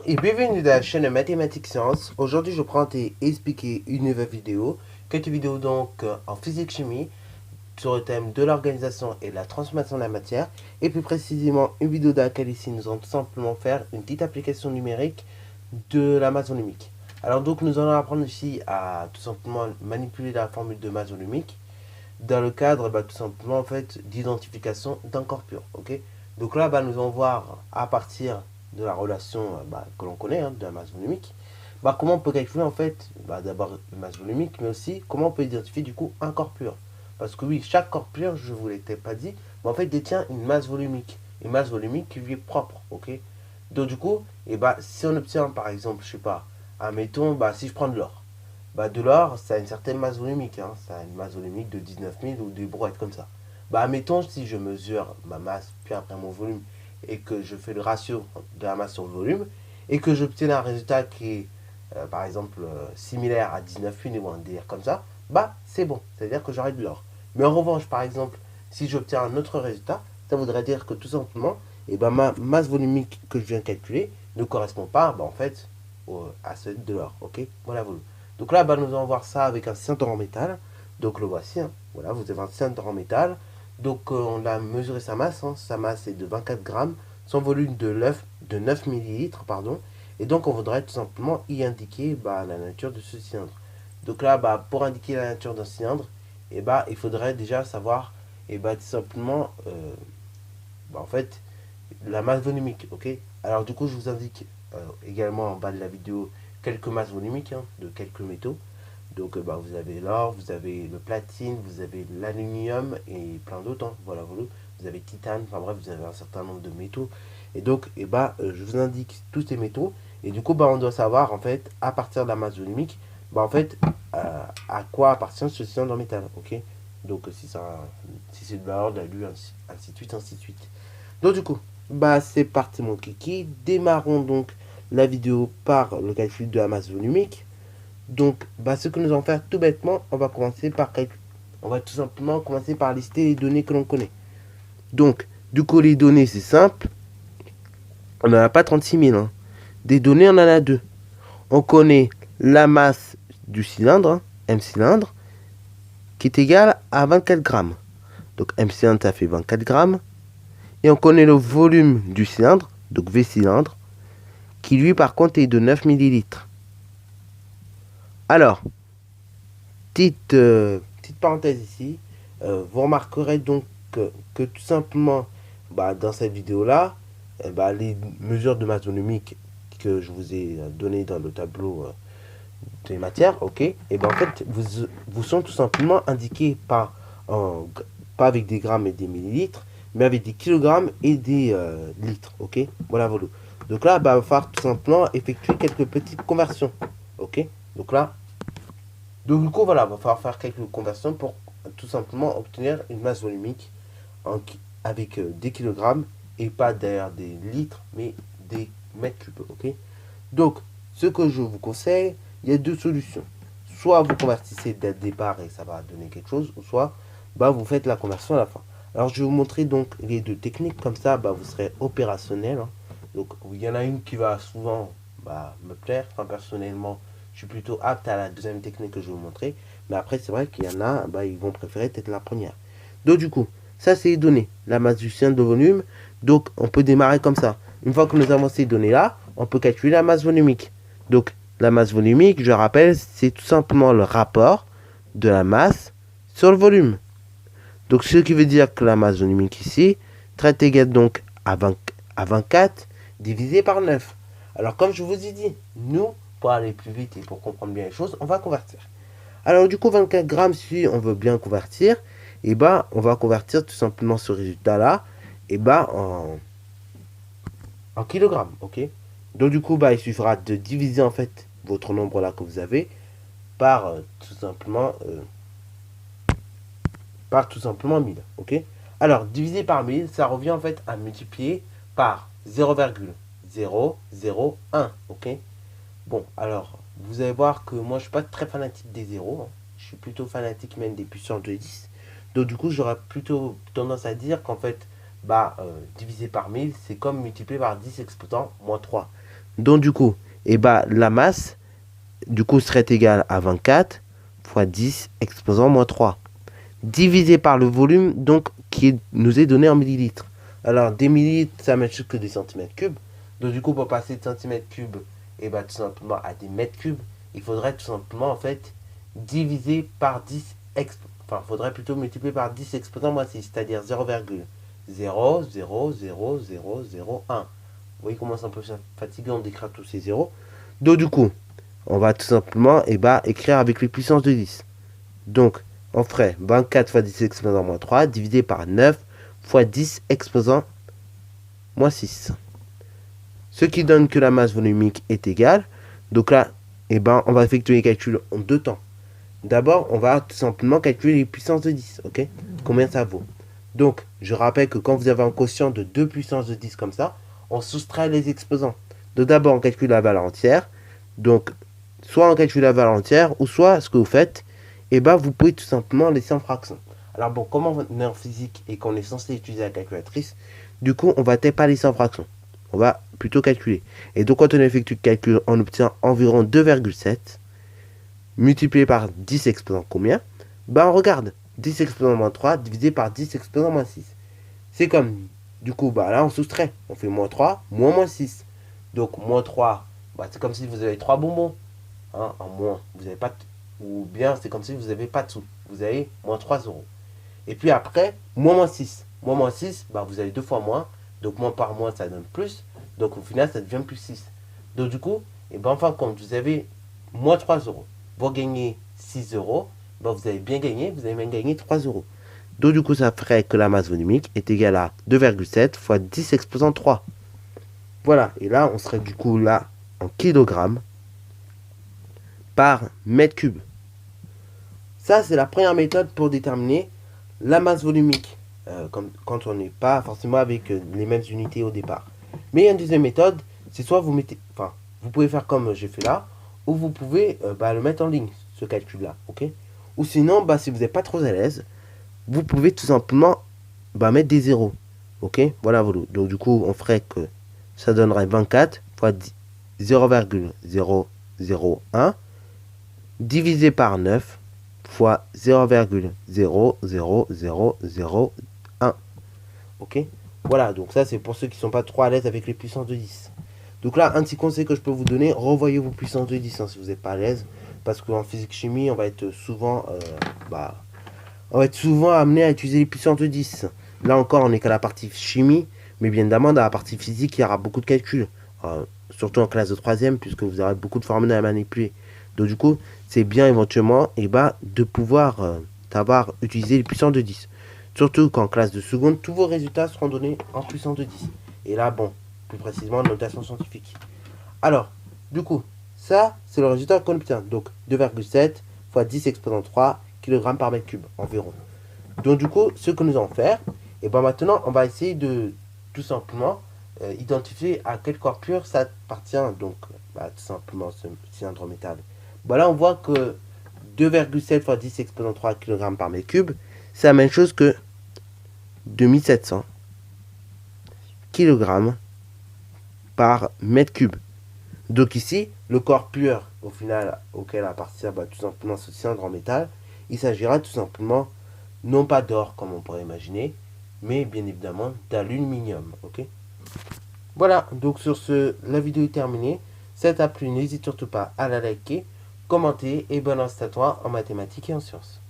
Et bienvenue dans la chaîne Mathématiques Sciences. Aujourd'hui, je prends et expliquer une nouvelle vidéo. Quelques vidéos donc en physique-chimie sur le thème de l'organisation et de la transformation de la matière. Et plus précisément, une vidéo dans laquelle ici nous allons tout simplement faire une petite application numérique de la masse volumique. Alors donc nous allons apprendre ici à tout simplement manipuler la formule de masse volumique dans le cadre tout simplement en fait d'identification d'un corps pur. Ok. Donc là nous allons voir à partir de la relation que l'on connaît de la masse volumique, comment on peut calculer en fait d'abord une masse volumique, mais aussi comment on peut identifier du coup un corps pur. Parce que oui, chaque corps pur, je vous l'ai peut-être pas dit, mais en fait détient une masse volumique qui lui est propre. Ok. Donc du coup, si on obtient par exemple, je sais pas, admettons, si je prends de l'or, de l'or, ça a une certaine masse volumique, ça a une masse volumique de 19 000 ou des brouettes comme ça. Admettons, si je mesure ma masse, puis après mon volume, et que je fais le ratio de la masse sur le volume, et que j'obtiens un résultat qui est, par exemple, similaire à 19 000 ou un délire comme ça, c'est bon, c'est-à-dire que j'aurai de l'or. Mais en revanche, par exemple, si j'obtiens un autre résultat, ça voudrait dire que tout simplement, ma masse volumique que je viens de calculer ne correspond pas, en fait, à celle de l'or. Ok. Voilà, volume. Donc là, nous allons voir ça avec un cylindre en métal. Donc le voici. Voilà, vous avez un cylindre en métal. Donc on a mesuré sa masse. Sa masse est de 24 grammes. Son volume de 9 millilitres. Pardon. Et donc on voudrait tout simplement y indiquer la nature de ce cylindre. Donc là, pour indiquer la nature d'un cylindre, il faudrait déjà savoir tout simplement en fait la masse volumique. Ok. Alors du coup, je vous indique également en bas de la vidéo quelques masses volumiques de quelques métaux. Donc vous avez l'or, vous avez le platine, vous avez l'aluminium et plein d'autres. Voilà, vous avez titane, enfin bref, vous avez un certain nombre de métaux. Et donc, je vous indique tous ces métaux. Et du coup, on doit savoir, en fait, à partir de la masse volumique, en fait, à quoi appartient ce cylindre en métal. Ok. Donc, si c'est de l'or, de l'alu, ainsi de suite, ainsi de suite. Donc, du coup, c'est parti, mon kiki. Démarrons donc la vidéo par le calcul de la masse volumique. Donc, ce que nous allons faire tout bêtement, on va tout simplement commencer par lister les données que l'on connaît. Donc, du coup, les données, c'est simple. On n'en a pas 36 000. Des données, on en a deux. On connaît la masse du cylindre, M cylindre, qui est égale à 24 grammes. Donc, M cylindre, ça fait 24 grammes. Et on connaît le volume du cylindre, donc V cylindre, qui lui, par contre, est de 9 millilitres. Alors, petite parenthèse ici, vous remarquerez donc que tout simplement, dans cette vidéo-là, les mesures de masse volumique que je vous ai données dans le tableau des matières, ok, en fait, vous sont tout simplement indiquées pas avec des grammes et des millilitres, mais avec des kilogrammes et des litres, ok. Voilà. Donc là, il va falloir tout simplement effectuer quelques petites conversions, ok. Donc du coup, voilà, il va falloir faire quelques conversions pour tout simplement obtenir une masse volumique avec des kilogrammes et pas d'ailleurs des litres, mais des mètres cubes, ok. Donc, ce que je vous conseille, il y a deux solutions. Soit vous convertissez dès le départ et ça va donner quelque chose, ou soit vous faites la conversion à la fin. Alors, je vais vous montrer donc les deux techniques, comme ça, vous serez opérationnel. Donc, il y en a une qui va souvent me plaire. Enfin, personnellement, je suis plutôt apte à la deuxième technique que je vais vous montrer. Mais après, c'est vrai qu'il y en a, ils vont préférer peut-être la première. Donc, du coup, ça, c'est les données. La masse du cylindre de volume. Donc, on peut démarrer comme ça. Une fois que nous avons ces données-là, on peut calculer la masse volumique. Donc, la masse volumique, je rappelle, c'est tout simplement le rapport de la masse sur le volume. Donc, ce qui veut dire que la masse volumique ici est égale donc à 24 divisé par 9. Alors, comme je vous ai dit, nous, pour aller plus vite et pour comprendre bien les choses, on va convertir. Alors, du coup, 24 grammes, si on veut bien convertir, on va convertir tout simplement ce résultat-là en kilogrammes, ok. Donc, du coup, il suffira de diviser en fait votre nombre là que vous avez par tout simplement 1000, ok. Alors, divisé par 1000, ça revient en fait à multiplier par 0,001, ok. Bon, alors, vous allez voir que moi, je suis pas très fanatique des zéros. Je suis plutôt fanatique même des puissances de 10. Donc, du coup, j'aurais plutôt tendance à dire qu'en fait, divisé par 1000, c'est comme multiplié par 10 exposant moins 3. Donc du coup, la masse, du coup, serait égale à 24 fois 10 exposant moins 3. Divisé par le volume, donc, nous est donné en millilitres. Alors, des millilitres, ça ne que des centimètres cubes. Donc du coup, pour passer de centimètres cubes, tout simplement à des mètres cubes, il faudrait tout simplement, en fait, diviser par 10 enfin, il faudrait plutôt multiplier par 10 exposant moins 6, c'est-à-dire 0,0000001. Vous voyez comment c'est un peu fatigant d'écrire tous ces zéros. Donc du coup, on va tout simplement écrire avec les puissances de 10. Donc, on ferait 24 fois 10 exposant moins 3 divisé par 9 fois 10 exposant moins 6. Ce qui donne que la masse volumique est égale. Donc là, on va effectuer les calculs en deux temps. D'abord, on va tout simplement calculer les puissances de 10. Ok, combien ça vaut. Donc, je rappelle que quand vous avez un quotient de 2 puissances de 10 comme ça, on soustrait les exposants. Donc d'abord, on calcule la valeur entière. Donc, soit on calcule la valeur entière, ou soit ce que vous faites, vous pouvez tout simplement laisser en fraction. Alors bon, comme on est en physique et qu'on est censé utiliser la calculatrice, du coup, on va peut-être pas laisser en fraction. On va plutôt calculer. Et donc, quand on effectue le calcul, on obtient environ 2,7 multiplié par 10 exposant combien? On regarde. 10 exposant moins 3 divisé par 10 exposant moins 6. C'est comme, du coup, là, on soustrait. On fait moins 3, moins 6. Donc, moins 3, c'est comme si vous avez 3 bonbons. Hein, en moins, vous n'avez pas... Ou bien, c'est comme si vous n'avez pas de sous. Vous avez moins 3 euros. Et puis après, moins 6. Moins 6, vous avez 2 fois moins. Donc, moins par moins, ça donne plus. Donc, au final, ça devient plus 6. Donc, du coup, enfin, quand vous avez moins 3 euros, vous gagnez 6 euros, vous avez bien gagné, vous avez même gagné 3 euros. Donc, du coup, ça ferait que la masse volumique est égale à 2,7 fois 10 exposant 3. Voilà, et là, on serait du coup là en kilogrammes par mètre cube. Ça, c'est la première méthode pour déterminer la masse volumique, comme quand on n'est pas forcément avec les mêmes unités au départ. Mais il y a une deuxième méthode, c'est soit vous mettez, enfin, vous pouvez faire comme j'ai fait là, ou vous pouvez le mettre en ligne, ce calcul-là, ok? Ou sinon, si vous n'êtes pas trop à l'aise, vous pouvez tout simplement mettre des zéros, ok? Voilà, voilà. Donc du coup, on ferait que ça donnerait 24 fois 0,001 divisé par 9 fois 0,00001. Ok? Voilà, donc ça c'est pour ceux qui ne sont pas trop à l'aise avec les puissances de 10. Donc là, un petit conseil que je peux vous donner, revoyez vos puissances de 10 si vous n'êtes pas à l'aise. Parce qu'en physique-chimie, on va être souvent amené à utiliser les puissances de 10. Là encore, on n'est qu'à la partie chimie, mais bien évidemment, dans la partie physique, il y aura beaucoup de calculs. Surtout en classe de 3ème, puisque vous aurez beaucoup de formules à manipuler. Donc du coup, c'est bien éventuellement de pouvoir savoir utiliser les puissances de 10. Surtout qu'en classe de seconde, tous vos résultats seront donnés en puissance de 10. Et là, plus précisément, en notation scientifique. Alors, du coup, ça, c'est le résultat qu'on obtient. Donc, 2,7 fois 10 exposant 3 kg par mètre cube environ. Donc, du coup, ce que nous allons faire, maintenant, on va essayer de tout simplement identifier à quel corps pur ça appartient. Donc, tout simplement ce cylindre métal. Là, on voit que 2,7 fois 10 exposant 3 kg par mètre cube, c'est la même chose que 2700 kg par mètre cube. Donc ici, le corps pur, au final, auquel appartient tout simplement ce cylindre en métal, il s'agira tout simplement, non pas d'or comme on pourrait imaginer, mais bien évidemment d'aluminium. Ok. Voilà, donc sur ce, la vidéo est terminée. Si ça t'a plu, n'hésite surtout pas à la liker, commenter et bon instant à toi en mathématiques et en sciences.